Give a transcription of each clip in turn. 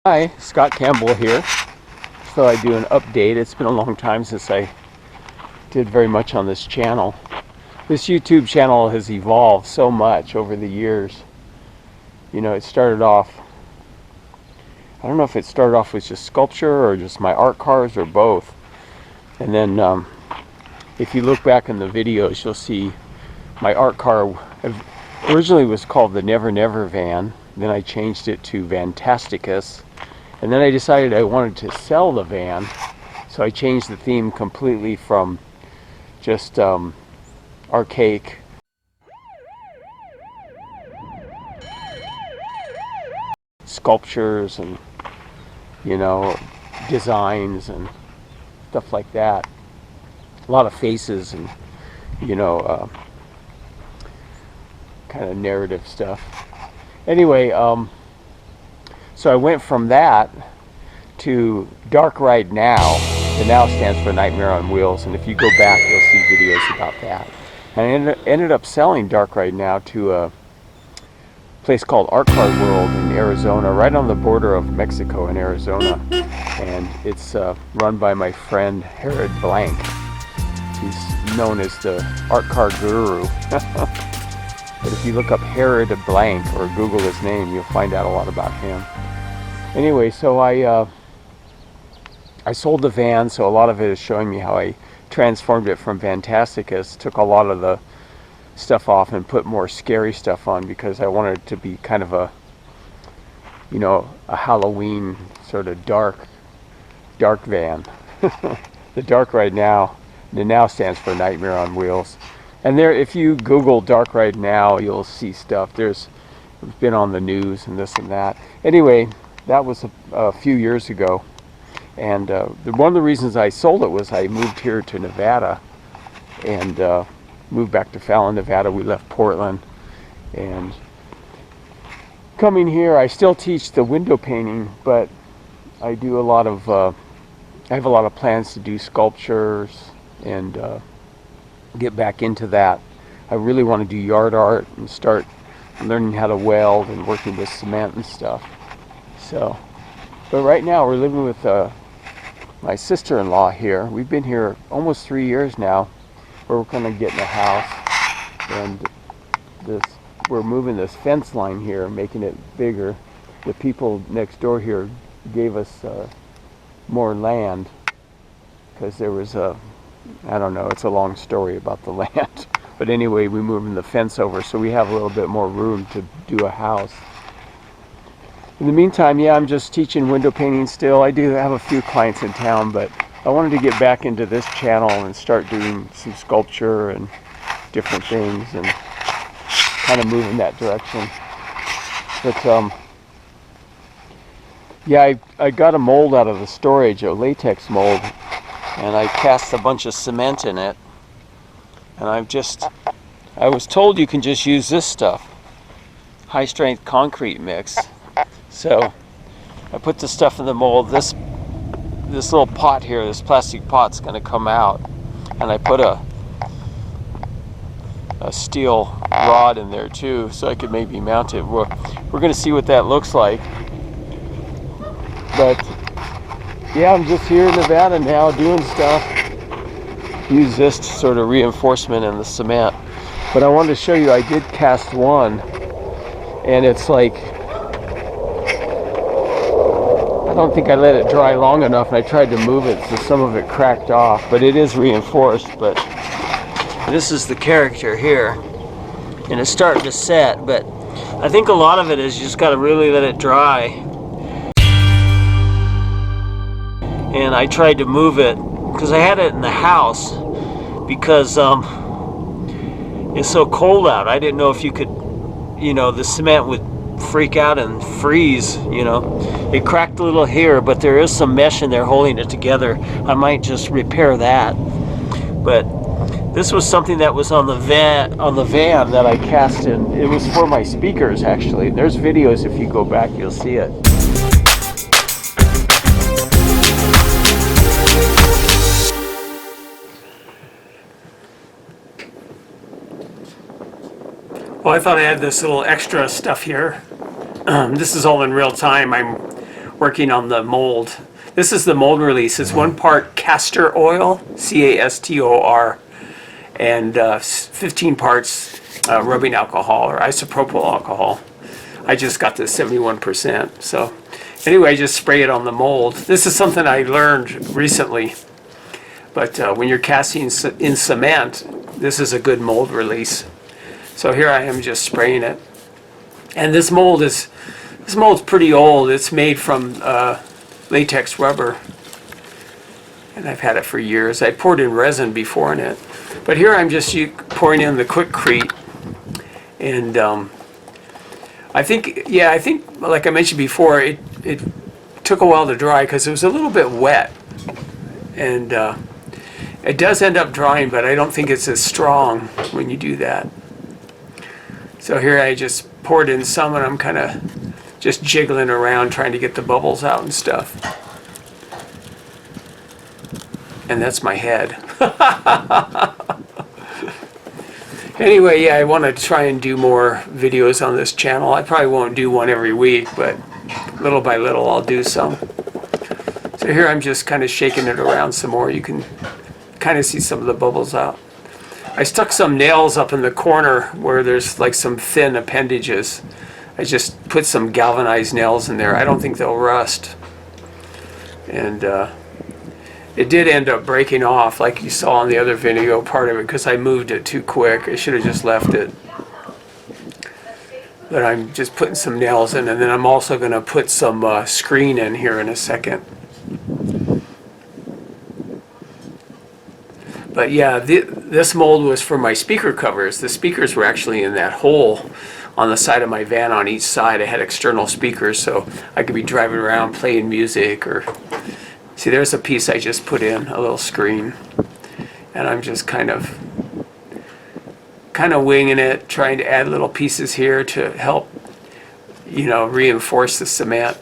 Hi, Scott Campbell here. So I do an update. It's been a long time since I did very much on this channel. This YouTube channel has evolved so much over the years. You know, it started off, I don't know if it started off with just sculpture or just my art cars or both. And then if you look back in the videos, you'll see my art car originally was called the Never Never van. Then I changed it to Vantasticus. And then I decided I wanted to sell the van. So I changed the theme completely from just archaic sculptures and, you know, designs and stuff like that. A lot of faces and, you know, kind of narrative stuff. Anyway, so I went from that to darkride now. The now stands for Nightmare on Wheels, and if you go back, you'll see videos about that. And I ended up selling darkride now to a place called Art Car World in Arizona, right on the border of Mexico and Arizona. And it's run by my friend Herod Blank. He's known as the art car guru. But if you look up Herod Blank or Google his name, you'll find out a lot about him. Anyway, so I sold the van, so a lot of it is showing me how I transformed it from Vantasticus, took a lot of the stuff off and put more scary stuff on because I wanted it to be kind of a, you know, a Halloween sort of dark van. The darkride now, the now stands for Nightmare on Wheels. And there, if you Google darkride now, you'll see stuff. It's been on the news and this and that. Anyway, that was a few years ago. And one of the reasons I sold it was I moved here to Nevada and moved back to Fallon, Nevada. We left Portland. And coming here, I still teach the window painting, but I do a lot of, I have a lot of plans to do sculptures and get back into that. I really want to do yard art and start learning how to weld and working with cement and stuff. So, but right now we're living with my sister-in-law here. We've been here almost 3 years now. We're going to get in a house, and we're moving this fence line here, making it bigger. The people next door here gave us more land because there was I don't know, it's a long story about the land. But anyway, we're moving the fence over so we have a little bit more room to do a house. In the meantime, yeah, I'm just teaching window painting still. I do have a few clients in town, but I wanted to get back into this channel and start doing some sculpture and different things and kind of move in that direction. But yeah, I got a mold out of the storage, a latex mold, and I cast a bunch of cement in it. And I was told you can just use this stuff, high strength concrete mix. So I put the stuff in the mold. This little pot here, this plastic pot's gonna come out, and I put a steel rod in there too, so I could maybe mount it. We're gonna see what that looks like. But yeah, I'm just here in Nevada now doing stuff. Use this to sort of reinforcement in the cement. But I wanted to show you, I did cast one, and it's like, I don't think I let it dry long enough, and I tried to move it so some of it cracked off, but it is reinforced. But this is the character here, and it's starting to set, but I think a lot of it is you just got to really let it dry. And I tried to move it because I had it in the house because it's so cold out. I didn't know if you could, you know, the cement would freak out and freeze, you know. It cracked a little here, but there is some mesh in there holding it together. I might just repair that. But this was something that was on the van that I cast in. It was for my speakers, actually. There's videos, if you go back, you'll see it. Well, I thought I had this little extra stuff here. This is all in real time. I'm working on the mold. This is the mold release. It's 1 part castor oil, C-A-S-T-O-R, and 15 parts rubbing alcohol or isopropyl alcohol. I just got to 71%. So anyway, I just spray it on the mold. This is something I learned recently. But when you're casting in cement, this is a good mold release. So here I am just spraying it. And this mold's pretty old. It's made from latex rubber. And I've had it for years. I poured in resin before in it. But here I'm just pouring in the Quikrete. And I think, like I mentioned before, it took a while to dry because it was a little bit wet. And it does end up drying, but I don't think it's as strong when you do that. So here I just poured in some, and I'm kind of just jiggling around trying to get the bubbles out and stuff. And that's my head. Anyway, yeah, I want to try and do more videos on this channel. I probably won't do one every week, but little by little I'll do some. So here I'm just kind of shaking it around some more. You can kind of see some of the bubbles out. I stuck some nails up in the corner where there's like some thin appendages. I just put some galvanized nails in there. I don't think they'll rust. And it did end up breaking off, like you saw in the other video, part of it, because I moved it too quick. I should have just left it. But I'm just putting some nails in, and then I'm also going to put some screen in here in a second. But yeah, this mold was for my speaker covers. The speakers were actually in that hole on the side of my van on each side. I had external speakers, so I could be driving around playing music. Or see, there's a piece I just put in, a little screen. And I'm just kind of winging it, trying to add little pieces here to help, reinforce the cement.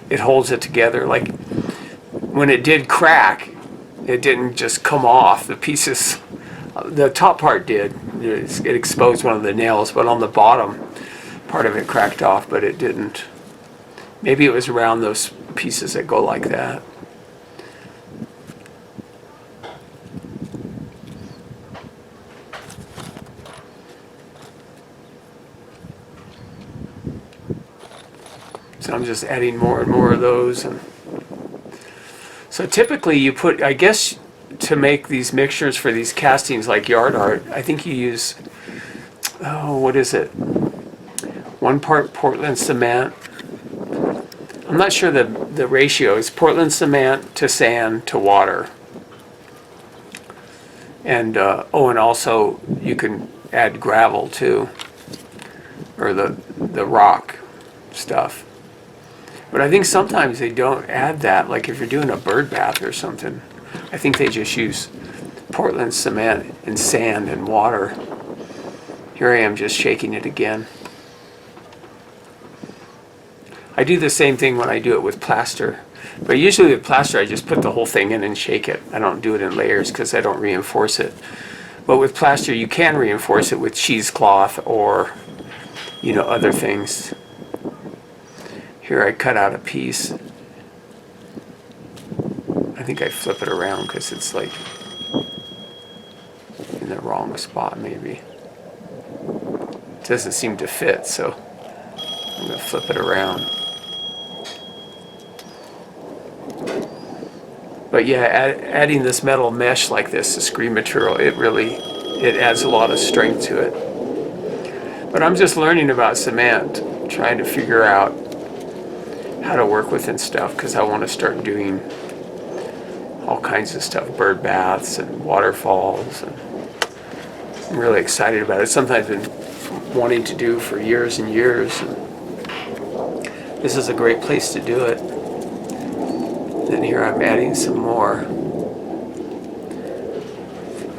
It holds it together. Like when it did crack, it didn't just come off. The pieces, the top part did. It exposed one of the nails, but on the bottom, part of it cracked off, but it didn't. Maybe it was around those pieces that go like that. So I'm just adding more and more of those. And so typically you put, I guess, to make these mixtures for these castings like yard art, I think you use, what is it? 1 part Portland cement. I'm not sure the ratio. It's Portland cement to sand to water. And, and also you can add gravel too, or the rock stuff. But I think sometimes they don't add that, like if you're doing a bird bath or something. I think they just use Portland cement and sand and water. Here I am just shaking it again. I do the same thing when I do it with plaster. But usually with plaster I just put the whole thing in and shake it. I don't do it in layers because I don't reinforce it. But with plaster you can reinforce it with cheesecloth or, other things. Here I cut out a piece. I think I flip it around because it's like in the wrong spot maybe. It doesn't seem to fit, so I'm going to flip it around. But yeah, adding this metal mesh like this, the screen material, it adds a lot of strength to it. But I'm just learning about cement, trying to figure out how to work with and stuff, because I want to start doing all kinds of stuff, bird baths and waterfalls, and I'm really excited about it. It's something I've been wanting to do for years and years, and this is a great place to do it. Then here I'm adding some more.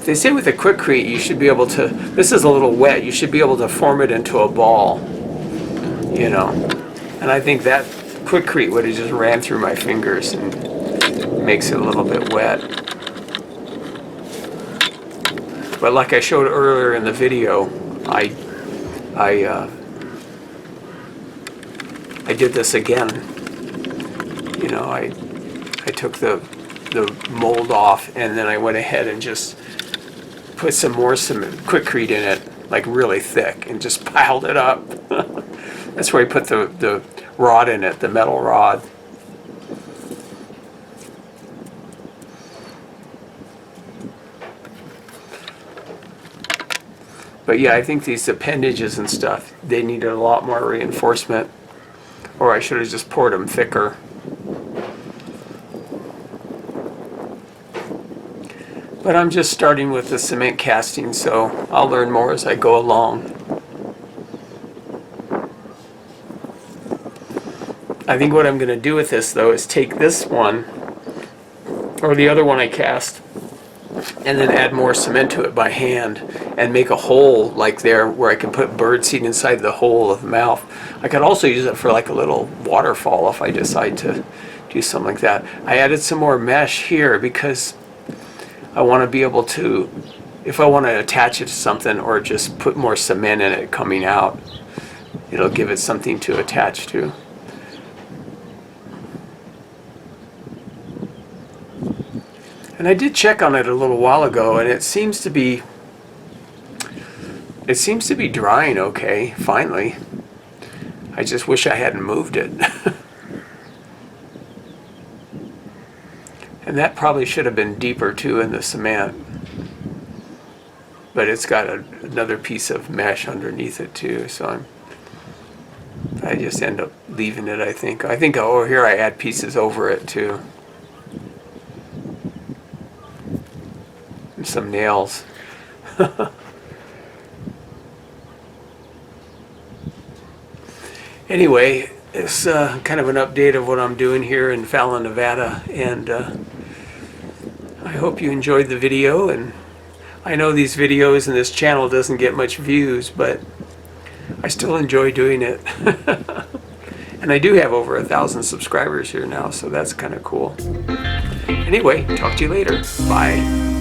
They say with the Quikrete you should be able to, this is a little wet, you should be able to form it into a ball, and I think that Quikrete would have just ran through my fingers and makes it a little bit wet. But like I showed earlier in the video, I did this again you know, I took the mold off, and then I went ahead and just put some Quikrete in it, like really thick, and just piled it up. That's where I put the rod in it, the metal rod. But yeah, I think these appendages and stuff, they needed a lot more reinforcement, or I should have just poured them thicker. But I'm just starting with the cement casting, so I'll learn more as I go along. I think what I'm going to do with this, though, is take this one, or the other one I cast, and then add more cement to it by hand and make a hole like there where I can put birdseed inside the hole of the mouth. I could also use it for like a little waterfall if I decide to do something like that. I added some more mesh here because I want to be able to, if I want to attach it to something or just put more cement in it coming out, it'll give it something to attach to. And I did check on it a little while ago, and it seems to be drying okay, finally. I just wish I hadn't moved it. And that probably should have been deeper too in the cement. But it's got another piece of mesh underneath it too, so I just end up leaving it, I think. I think over here I add pieces over it too. And some nails. Anyway, it's kind of an update of what I'm doing here in Fallon, Nevada, and I hope you enjoyed the video. And I know these videos and this channel doesn't get much views, but I still enjoy doing it. And I do have over 1,000 subscribers here now, so that's kind of cool. Anyway, talk to you later. Bye.